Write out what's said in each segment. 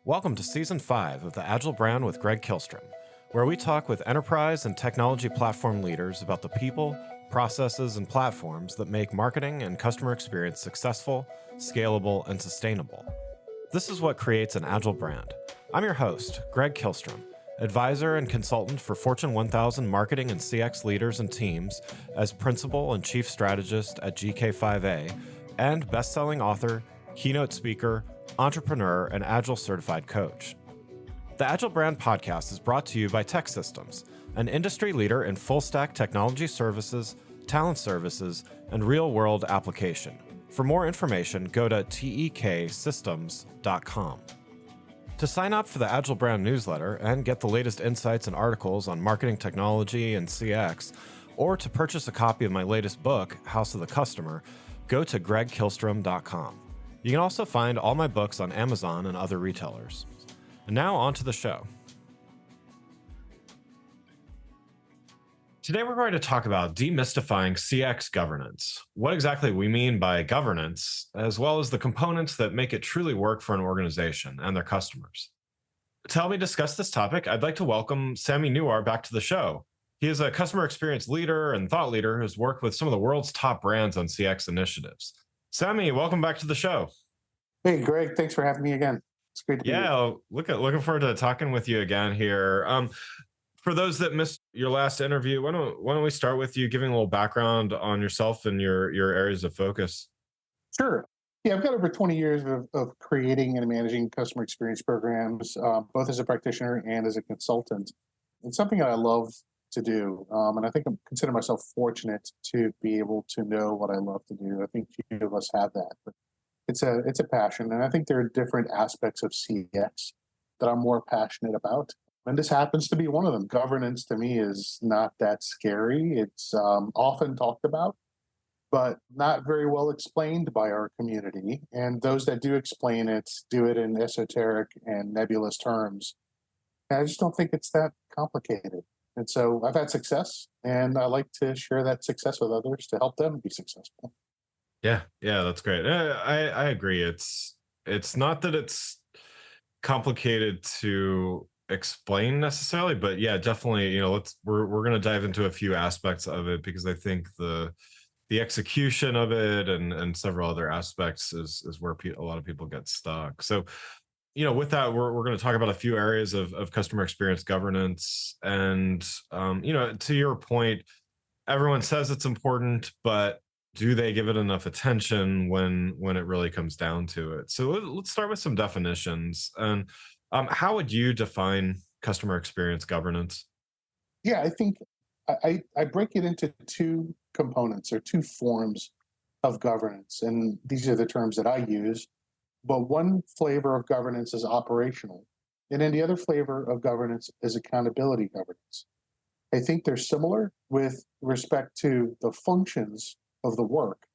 Welcome to Season 5 of the Agile Brand with Greg Kilstrom, where we talk with enterprise and technology platform leaders about the people, processes, and platforms that make marketing and customer experience successful, scalable, and sustainable. This is what creates an Agile brand. I'm your host, Greg Kilstrom, advisor and consultant for Fortune 1000 marketing and CX leaders and teams as principal and chief strategist at GK5A, and best-selling author, keynote speaker, entrepreneur, and Agile certified coach. The Agile Brand podcast is brought to you by TEKsystems, an industry leader in full-stack technology services, talent services, and real-world application. For more information, go to teksystems.com. To sign up for the Agile Brand newsletter and get the latest insights and articles on marketing technology and CX, or to purchase a copy of my latest book, House of the Customer, go to gregkilstrom.com. You can also find all my books on Amazon and other retailers. And now on to the show. Today we're going to talk about demystifying CX governance, what exactly we mean by governance, as well as the components that make it truly work for an organization and their customers. To help me discuss this topic, I'd like to welcome Sami Nuwar back to the show. He is a customer experience leader and thought leader who's worked with some of the world's top brands on CX initiatives. Sami, welcome back to the show. Hey, Greg, thanks for having me again. It's great to be here. Looking forward to talking with you again here. For those that missed your last interview, why don't we start with you giving a little background on yourself and your areas of focus? Sure. Yeah, I've got over 20 years of creating and managing customer experience programs, both as a practitioner and as a consultant. It's something that I love to do. And I think I consider myself fortunate to be able to know what I love to do. I think few of us have that, but it's a passion. And I think there are different aspects of CX that I'm more passionate about. And this happens to be one of them. Governance to me is not that scary. It's often talked about, but not very well explained by our community. And those that do explain it do it in esoteric and nebulous terms. And I just don't think it's that complicated. And so I've had success, and I like to share that success with others to help them be successful. Yeah, that's great. I agree. It's not that it's complicated to explain necessarily, but yeah, definitely. We're going to dive into a few aspects of it because I think the execution of it and several other aspects is where a lot of people get stuck. So, with that, we're going to talk about a few areas of customer experience governance. And, to your point, everyone says it's important, but do they give it enough attention when it really comes down to it? So let's start with some definitions. And how would you define customer experience governance? Yeah, I think I break it into two components or two forms of governance. And these are the terms that I use. But one flavor of governance is operational, and then the other flavor of governance is accountability governance. I think they're similar with respect to the functions of the work,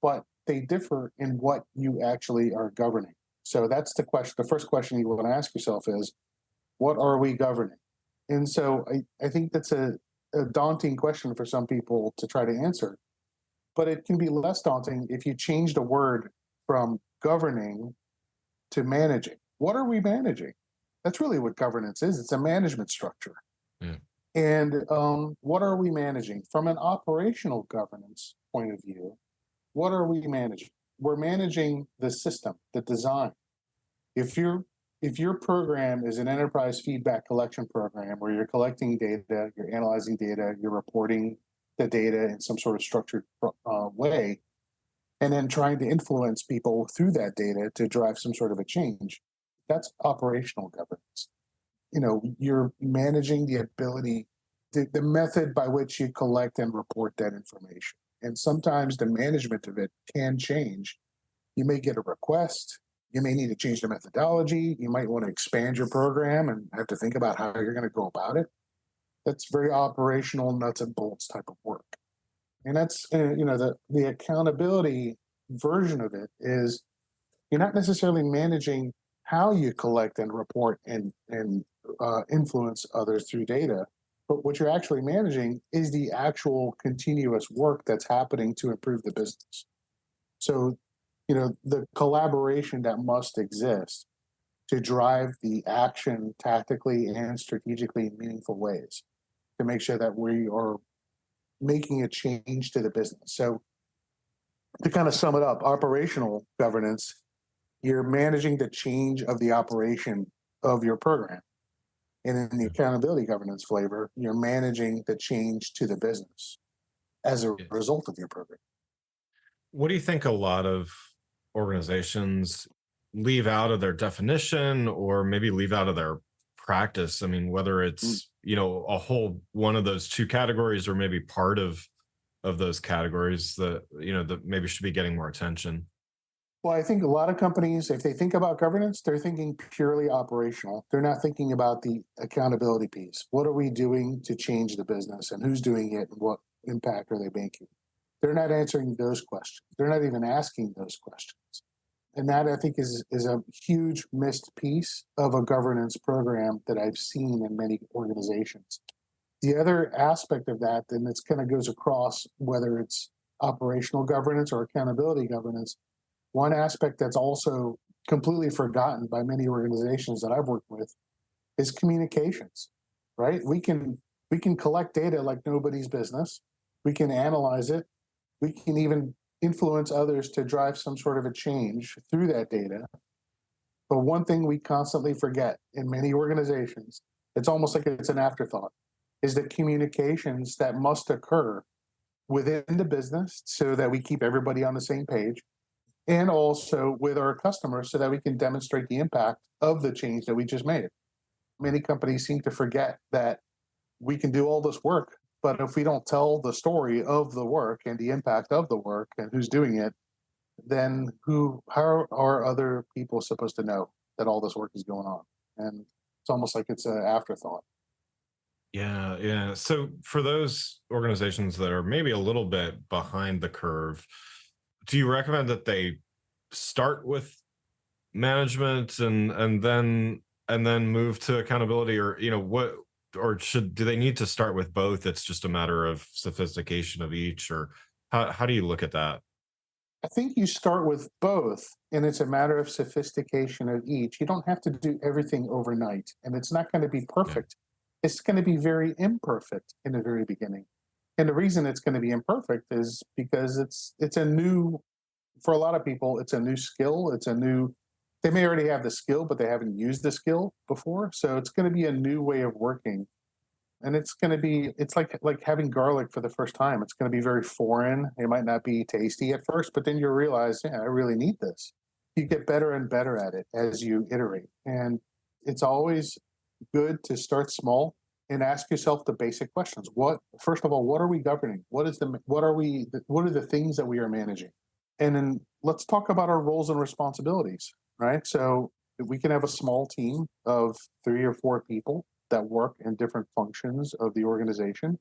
but they differ in what you actually are governing. So that's the question. The first question you want to ask yourself is, what are we governing? And so I think that's a daunting question for some people to try to answer, but it can be less daunting if you change the word from governing to managing. What are we managing? That's really what governance is. It's a management structure. Yeah. And what are we managing? From an operational governance point of view, what are we managing? We're managing the system, the design. If your program is an enterprise feedback collection program where you're collecting data, you're analyzing data, you're reporting the data in some sort of structured way, and then trying to influence people through that data to drive some sort of a change, that's operational governance. You're managing the ability, the method by which you collect and report that information. And sometimes the management of it can change. You may get a request. You may need to change the methodology. You might want to expand your program and have to think about how you're going to go about it. That's very operational, nuts and bolts type of work. And that's, the accountability version of it is you're not necessarily managing how you collect and report and influence others through data, but what you're actually managing is the actual continuous work that's happening to improve the business. So, the collaboration that must exist to drive the action tactically and strategically in meaningful ways to make sure that we are making a change to the business. So to kind of sum it up, operational governance, you're managing the change of the operation of your program. And in the accountability governance flavor, you're managing the change to the business as a result of your program. What do you think a lot of organizations leave out of their definition or maybe leave out of their practice? I mean, whether it's, a whole one of those two categories or maybe part of those categories that, that maybe should be getting more attention. Well, I think a lot of companies, if they think about governance, they're thinking purely operational. They're not thinking about the accountability piece. What are we doing to change the business and who's doing it and what impact are they making? They're not answering those questions. They're not even asking those questions. And that, I think, is a huge missed piece of a governance program that I've seen in many organizations. The other aspect of that, and this kind of goes across whether it's operational governance or accountability governance, one aspect that's also completely forgotten by many organizations that I've worked with is communications, right? We can collect data like nobody's business. We can analyze it. We can even influence others to drive some sort of a change through that data. But one thing we constantly forget in many organizations, it's almost like it's an afterthought, is the communications that must occur within the business so that we keep everybody on the same page, and also with our customers so that we can demonstrate the impact of the change that we just made. Many companies seem to forget that we can do all this work, but if we don't tell the story of the work and the impact of the work and who's doing it, then how are other people supposed to know that all this work is going on? And it's almost like it's an afterthought. Yeah, yeah. So for those organizations that are maybe a little bit behind the curve, do you recommend that they start with management and then move to accountability, or what, or do they need to start with both? It's just a matter of sophistication of each, or how do you look at that? I think you start with both, and it's a matter of sophistication of each. You don't have to do everything overnight, and it's not going to be perfect. Yeah. It's going to be very imperfect in the very beginning. And the reason it's going to be imperfect is because it's a new, for a lot of people, it's a new skill. They may already have the skill, but they haven't used the skill before. So it's going to be a new way of working. And it's like having garlic for the first time. It's going to be very foreign. It might not be tasty at first, but then you realize, yeah, I really need this. You get better and better at it as you iterate. And it's always good to start small and ask yourself the basic questions. First of all, what are we governing? What are the things that we are managing? And then let's talk about our roles and responsibilities, right? So we can have a small team of 3 or 4 people that work in different functions of the organization.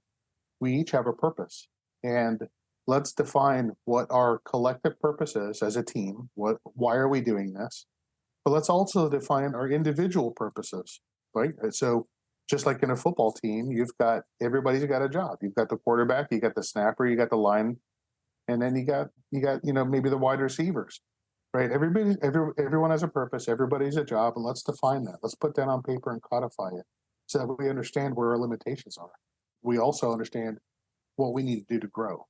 We each have a purpose, and let's define what our collective purpose is as a team. Why are we doing this? But let's also define our individual purposes, right? So just like in a football team, everybody's got a job. You've got the quarterback, you got the snapper, you got the line, and then you got maybe the wide receivers, right? Everyone has a purpose. Everybody's a job, and let's define that. Let's put that on paper and codify it so that we understand where our limitations are. We also understand what we need to do to grow.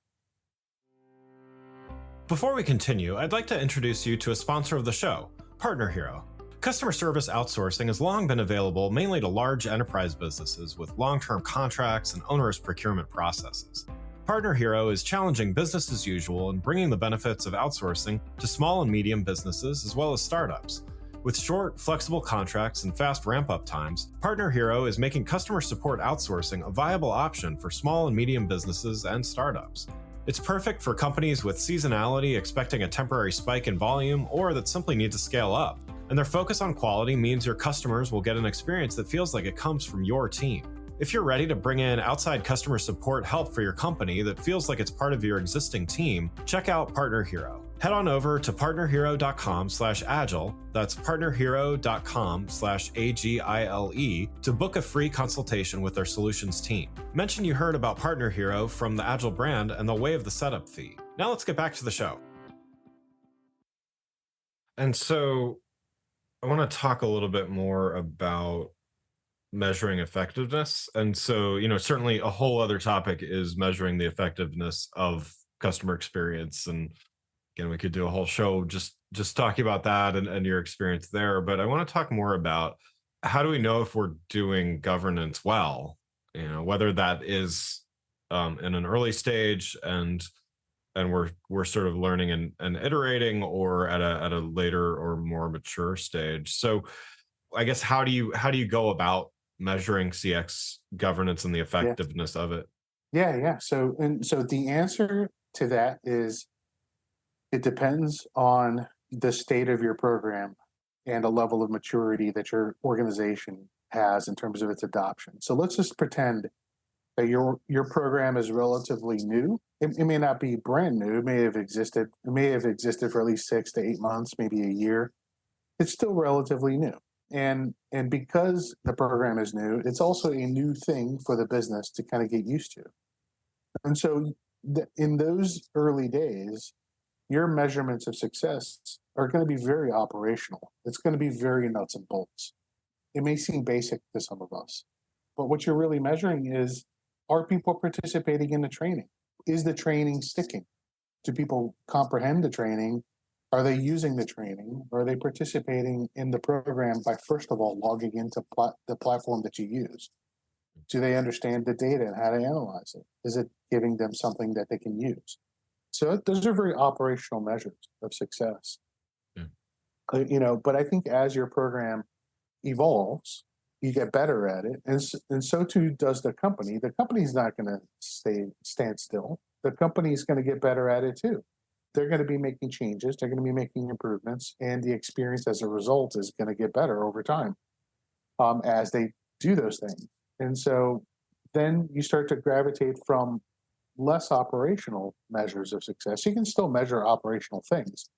Before we continue, I'd like to introduce you to a sponsor of the show, Partner Hero. Customer service outsourcing has long been available mainly to large enterprise businesses with long-term contracts and onerous procurement processes. Partner Hero is challenging business as usual and bringing the benefits of outsourcing to small and medium businesses as well as startups. With short, flexible contracts and fast ramp-up times, Partner Hero is making customer support outsourcing a viable option for small and medium businesses and startups. It's perfect for companies with seasonality expecting a temporary spike in volume or that simply need to scale up. And their focus on quality means your customers will get an experience that feels like it comes from your team. If you're ready to bring in outside customer support help for your company that feels like it's part of your existing team, check out Partner Hero. Head on over to partnerhero.com/agile, that's partnerhero.com/AGILE, to book a free consultation with their solutions team. Mention you heard about Partner Hero from the Agile brand and they'll waive the setup fee. Now let's get back to the show. And so, I want to talk a little bit more about measuring effectiveness. And so, certainly a whole other topic is measuring the effectiveness of customer experience. And again, we could do a whole show just talking about that and your experience there. But I want to talk more about how do we know if we're doing governance well, whether that is in an early stage and we're sort of learning and iterating, or at a later or more mature stage. So I guess how do you go about measuring CX governance and the Yeah. effectiveness of it? Yeah. So the answer to that is it depends on the state of your program and the level of maturity that your organization has in terms of its adoption. So let's just pretend that your program is relatively new. It may not be brand new. It may have existed. It may have existed for at least 6 to 8 months, maybe a year. It's still relatively new. And because the program is new, it's also a new thing for the business to kind of get used to. And so in those early days, your measurements of success are going to be very operational. It's going to be very nuts and bolts. It may seem basic to some of us, but what you're really measuring is, are people participating in the training? Is the training sticking? Do people comprehend the training? Are they using the training? Are they participating in the program by, first of all, logging into the platform that you use? Do they understand the data and how to analyze it? Is it giving them something that they can use? So those are very operational measures of success. Yeah. But I think as your program evolves, you get better at it, and so too does the company. The company's not going to stand still. The company is going to get better at it too. They're going to be making changes. They're going to be making improvements, and the experience as a result is going to get better over time as they do those things. And so then you start to gravitate from less operational measures of success. You can still measure operational things,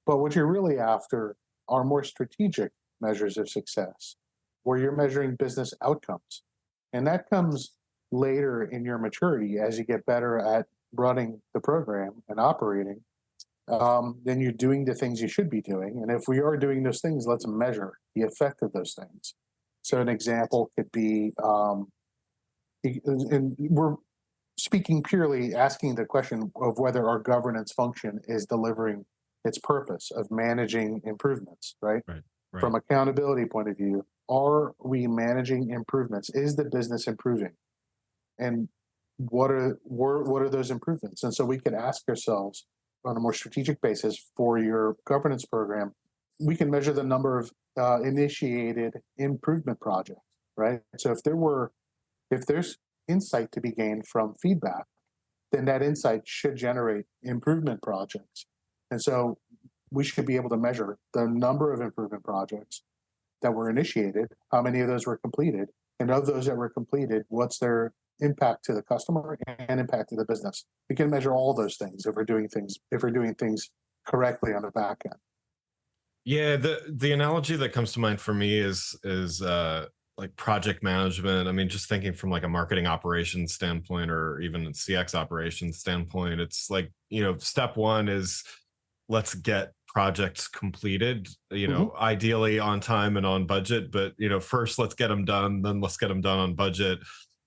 but what you're really after are more strategic measures of success, where you're measuring business outcomes. And that comes later in your maturity as you get better at running the program and operating. Then you're doing the things you should be doing. And if we are doing those things, let's measure the effect of those things. So an example could be, and we're speaking purely asking the question of whether our governance function is delivering its purpose of managing improvements, right? Right. From accountability point of view, are we managing improvements? Is the business improving? And what are those improvements? And so we could ask ourselves on a more strategic basis for your governance program, we can measure the number of initiated improvement projects, right? So if there's insight to be gained from feedback, then that insight should generate improvement projects. And so we should be able to measure the number of improvement projects that were initiated, how many of those were completed, and of those that were completed, what's their impact to the customer and impact to the business. We can measure all those things if we're doing things correctly on the back end. Yeah, the analogy that comes to mind for me is like project management. I mean, just thinking from like a marketing operations standpoint or even a CX operations standpoint, it's like, step one is let's get projects completed, ideally on time and on budget. But, first let's get them done, then let's get them done on budget.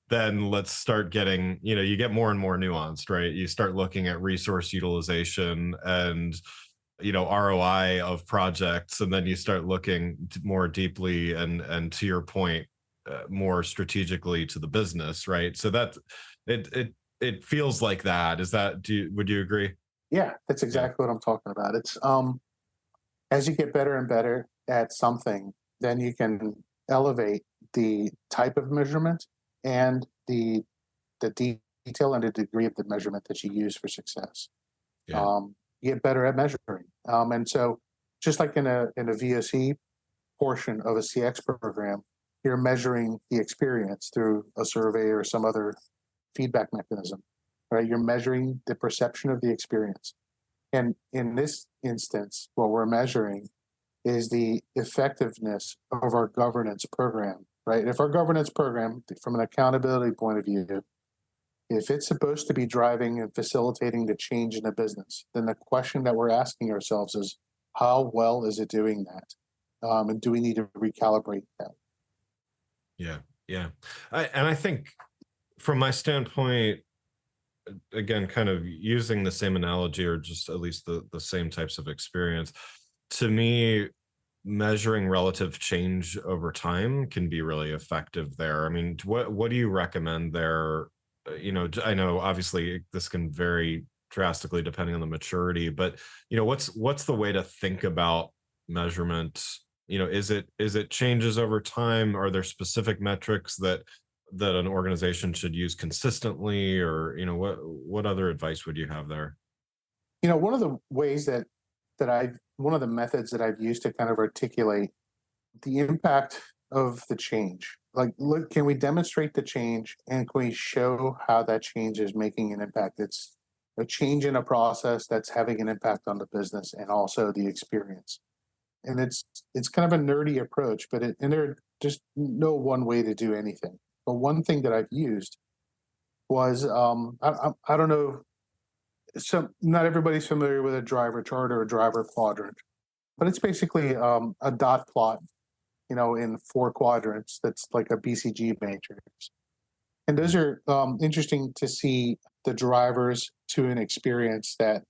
Then let's start getting, you get more and more nuanced, right? You start looking at resource utilization and, ROI of projects. And then you start looking more deeply and to your point, more strategically to the business, right? So that it feels like that. Would you agree? Yeah, that's Yeah. exactly what I'm talking about. It's as you get better and better at something, then you can elevate the type of measurement and the detail and the degree of the measurement that you use for success. Yeah. You get better at measuring. And so just like in a VOC portion of a CX program, you're measuring the experience through a survey or some other feedback mechanism, right? You're measuring the perception of the experience. And in this instance, what we're measuring is the effectiveness of our governance program, right? If our governance program, from an accountability point of view, if it's supposed to be driving and facilitating the change in the business, then the question that we're asking ourselves is, how well is it doing that? and do we need to recalibrate that? Yeah, yeah. And I think from my standpoint, again, kind of using the same analogy or just at least the same types of experience, to me, measuring relative change over time can be really effective there. I mean, what do you recommend there? I know obviously this can vary drastically depending on the maturity, but what's the way to think about measurement? Is it changes over time? Are there specific metrics that an organization should use consistently, or what other advice would you have there? One of the ways one of the methods that I've used to kind of articulate the impact of the change. Like, look, can we demonstrate the change and can we show how that change is making an impact? It's a change in a process that's having an impact on the business and also the experience. And it's kind of a nerdy approach, but and there just no one way to do anything. But one thing that I've used was I don't know, not everybody's familiar with a driver chart or a driver quadrant, but it's basically a dot plot, in four quadrants. That's like a BCG matrix, and those are interesting to see the drivers to an experience that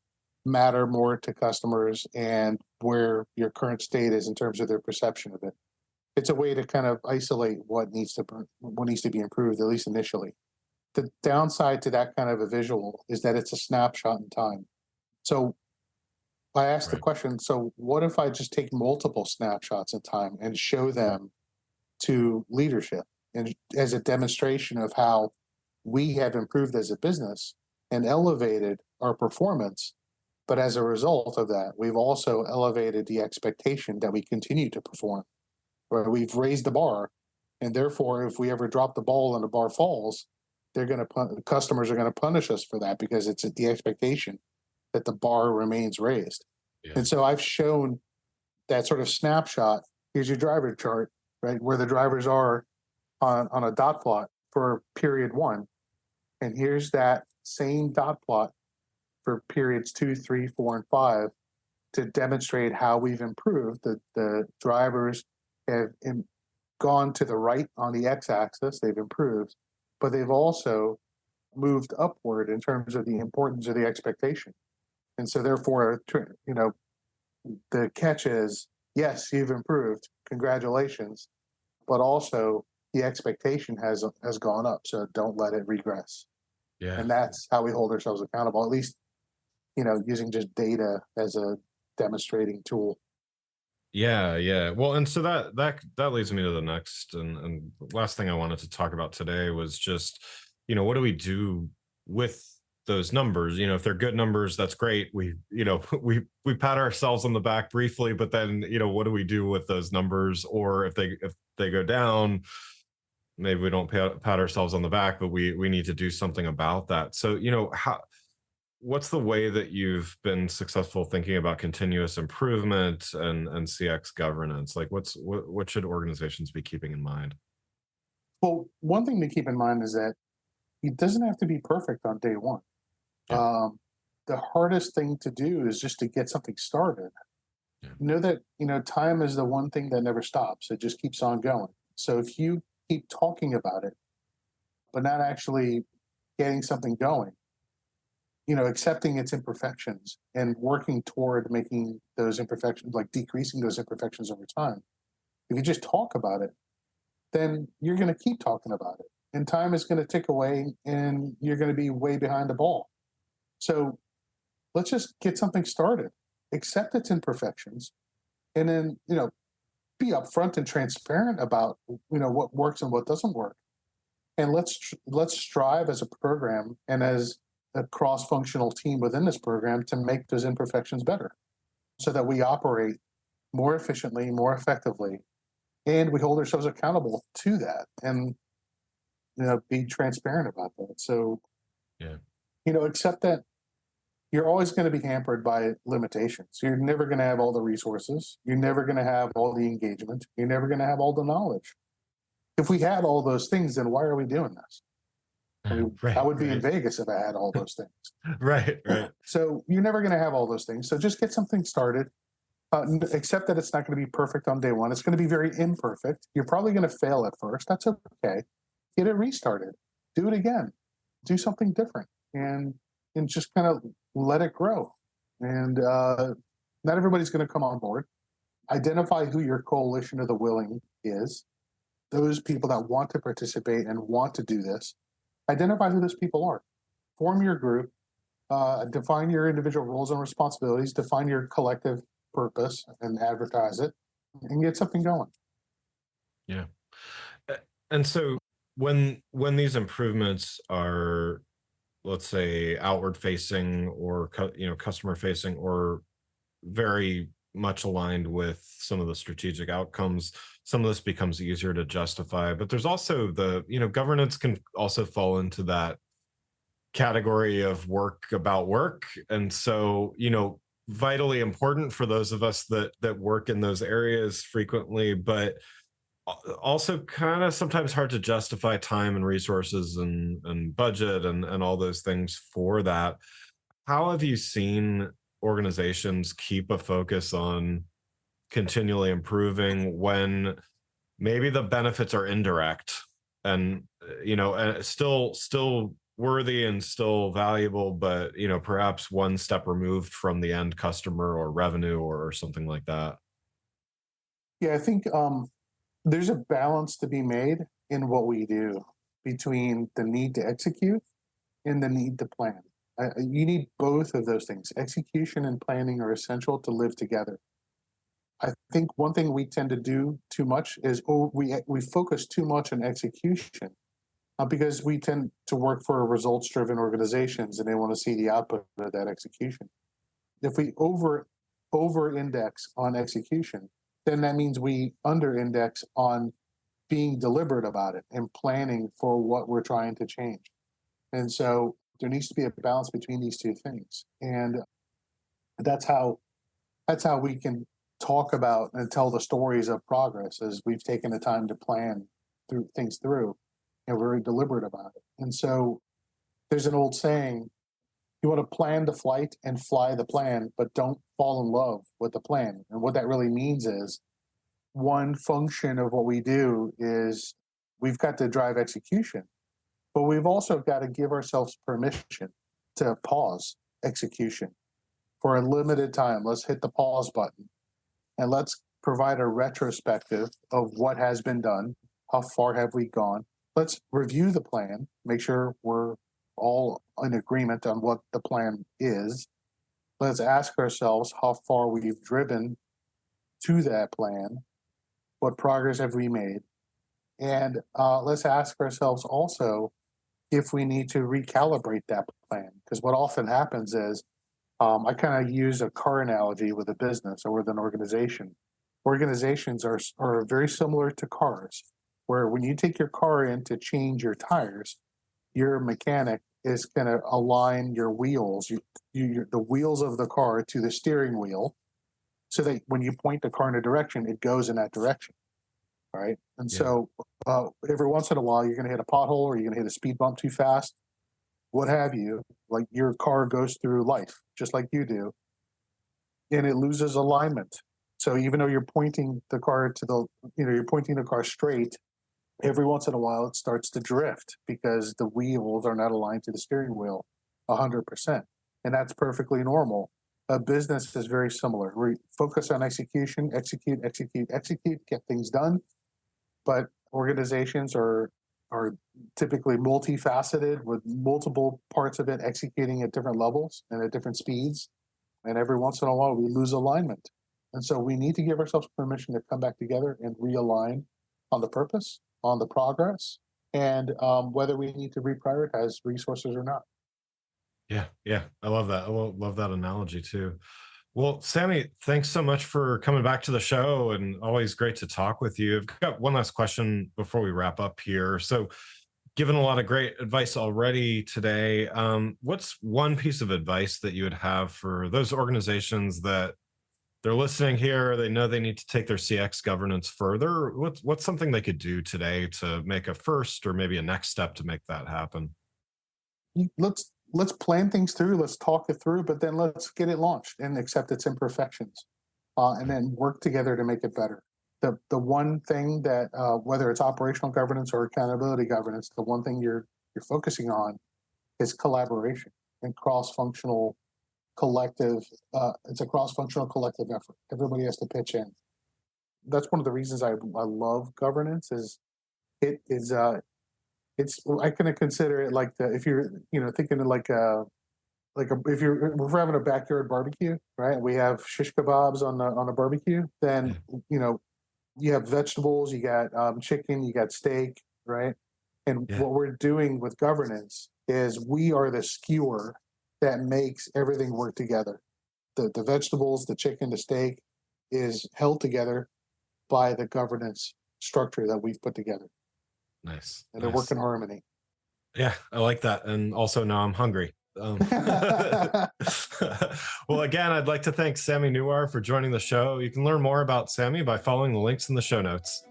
matter more to customers and where your current state is in terms of their perception of it. It's a way to kind of isolate what needs to be improved, at least initially. The downside to that kind of a visual is that it's a snapshot in time. So I asked the Right. question, so what if I just take multiple snapshots in time and show them to leadership and as a demonstration of how we have improved as a business and elevated our performance? But as a result of that, we've also elevated the expectation that we continue to perform, where we've raised the bar. And therefore, if we ever drop the ball and the bar falls, customers are going to punish us for that because it's the expectation that the bar remains raised. Yeah. And so I've shown that sort of snapshot. Here's your driver chart, right, where the drivers are on a dot plot for period one. And here's that same dot plot for periods 2, 3, 4, and 5 to demonstrate how we've improved. The drivers have gone to the right on the x-axis, they've improved, but they've also moved upward in terms of the importance of the expectation. And so therefore, the catch is, yes, you've improved, congratulations, but also the expectation has gone up, so don't let it regress. Yeah. And that's how we hold ourselves accountable, at least, using just data as a demonstrating tool. Yeah, yeah. Well, and so that leads me to the next and last thing I wanted to talk about today was just, what do we do with those numbers? If they're good numbers, that's great. We pat ourselves on the back briefly, but then, what do we do with those numbers? Or if they go down, maybe we don't pat ourselves on the back, but we need to do something about that. So, what's the way that you've been successful thinking about continuous improvement and CX governance? Like what should organizations be keeping in mind? Well, one thing to keep in mind is that it doesn't have to be perfect on day one. Yeah. The hardest thing to do is just to get something started. Yeah. Know that, time is the one thing that never stops. It just keeps on going. So if you keep talking about it, but not actually getting something going, accepting its imperfections and working toward making those imperfections, like decreasing those imperfections over time. If you just talk about it, then you're going to keep talking about it. And time is going to tick away and you're going to be way behind the ball. So let's just get something started, accept its imperfections, and then, be upfront and transparent about, what works and what doesn't work. And let's strive as a program and as a cross-functional team within this program to make those imperfections better so that we operate more efficiently, more effectively, and we hold ourselves accountable to that and, be transparent about that. So, Yeah. accept that you're always going to be hampered by limitations. You're never going to have all the resources. You're never going to have all the engagement. You're never going to have all the knowledge. If we had all those things, then why are we doing this? I mean, Right, I would be in right. Vegas if I had all those things. Right, right. So you're never going to have all those things. So just get something started Except that it's not going to be perfect on day one. It's going to be very imperfect. You're probably going to fail at first. That's okay. Get it restarted. Do it again. Do something different, and just kind of let it grow. And not everybody's going to come on board. Identify who your coalition of the willing is. Those people that want to participate and want to do this. Identify who those people are. Form your group. Define your individual roles and responsibilities. Define your collective purpose and advertise it, and get something going. Yeah. And so when these improvements are, let's say, outward facing or customer facing, or very much aligned with some of the strategic outcomes, some of this becomes easier to justify. But there's also governance can also fall into that category of work about work. And so, vitally important for those of us that work in those areas frequently, but also kind of sometimes hard to justify time and resources and budget and all those things for that. How have you seen organizations keep a focus on continually improving when maybe the benefits are indirect and still worthy and still valuable, but perhaps one step removed from the end customer or revenue or something like that? Yeah, I think there's a balance to be made in what we do between the need to execute and the need to plan. You need both of those things. Execution and planning are essential to live together. I think one thing we tend to do too much is we focus too much on execution because we tend to work for results-driven organizations and they want to see the output of that execution. If we over index on execution, then that means we under index on being deliberate about it and planning for what we're trying to change. And so there needs to be a balance between these two things. And that's how we can talk about and tell the stories of progress, as we've taken the time to plan through and we're very deliberate about it. And so there's an old saying, you want to plan the flight and fly the plan, but don't fall in love with the plan. And what that really means is one function of what we do is we've got to drive execution, but we've also got to give ourselves permission to pause execution for a limited time. Let's hit the pause button and let's provide a retrospective of what has been done. How far have we gone? Let's review the plan, make sure we're all in agreement on what the plan is. Let's ask ourselves how far we've driven to that plan. What progress have we made? And let's ask ourselves also if we need to recalibrate that plan. Because what often happens is, I kind of use a car analogy with a business or with an organization. Organizations are very similar to cars, where when you take your car in to change your tires, your mechanic is going to align your wheels, the wheels of the car to the steering wheel, so that when you point the car in a direction, it goes in that direction, right? And so every once in a while, you're going to hit a pothole or you're going to hit a speed bump too fast, what have you. Like your car goes through life just like you do, and it loses alignment. So even though you're pointing the car you're pointing the car straight, every once in a while it starts to drift because the wheels are not aligned to the steering wheel 100%. And that's perfectly normal. A business is very similar. We focus on execution, execute, get things done. But organizations are typically multifaceted with multiple parts of it executing at different levels and at different speeds. And every once in a while we lose alignment. And so we need to give ourselves permission to come back together and realign on the purpose, on the progress, and whether we need to reprioritize resources or not. Yeah, I love that. I love that analogy too. Well, Sami, thanks so much for coming back to the show, and always great to talk with you. I've got one last question before we wrap up here. So, given a lot of great advice already today, what's one piece of advice that you would have for those organizations that they're listening here? They know they need to take their CX governance further. What's something they could do today to make a first or maybe a next step to make that happen? Let's plan things through. Let's talk it through, but then let's get it launched and accept its imperfections. and then work together to make it better. The one thing that whether it's operational governance or accountability governance, the one thing you're focusing on is collaboration and cross-functional collective. It's a cross-functional collective effort. Everybody has to pitch in. That's one of the reasons I love governance. Is it is it's I can consider it like if you're thinking of if we're having a backyard barbecue, right? We have shish kebabs on a barbecue. Then you have vegetables, you got chicken, you got steak, right? And what we're doing with governance is we are the skewer that makes everything work together. The vegetables, the chicken, the steak is held together by the governance structure that we've put together. Nice. And they work in harmony. Yeah, I like that. And also now I'm hungry. Well, again, I'd like to thank Sami Nuwar for joining the show. You can learn more about Sami by following the links in the show notes.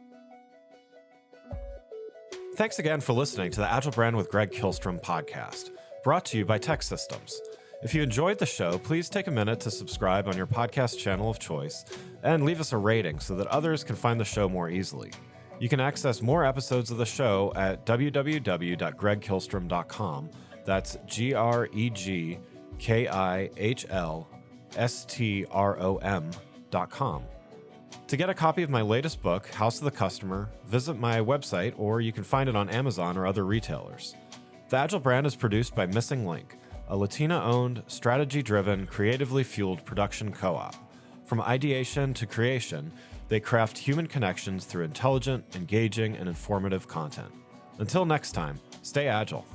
Thanks again for listening to the Agile Brand with Greg Kihlstrom podcast, brought to you by Tech Systems. If you enjoyed the show, please take a minute to subscribe on your podcast channel of choice and leave us a rating so that others can find the show more easily. You can access more episodes of the show at www.gregkihlstrom.com. That's GREGKIHLSTROM.com. To get a copy of my latest book, House of the Customer, visit my website, or you can find it on Amazon or other retailers. The Agile Brand is produced by Missing Link, a Latina-owned, strategy-driven, creatively fueled production co-op. From ideation to creation, they craft human connections through intelligent, engaging, and informative content. Until next time, stay agile.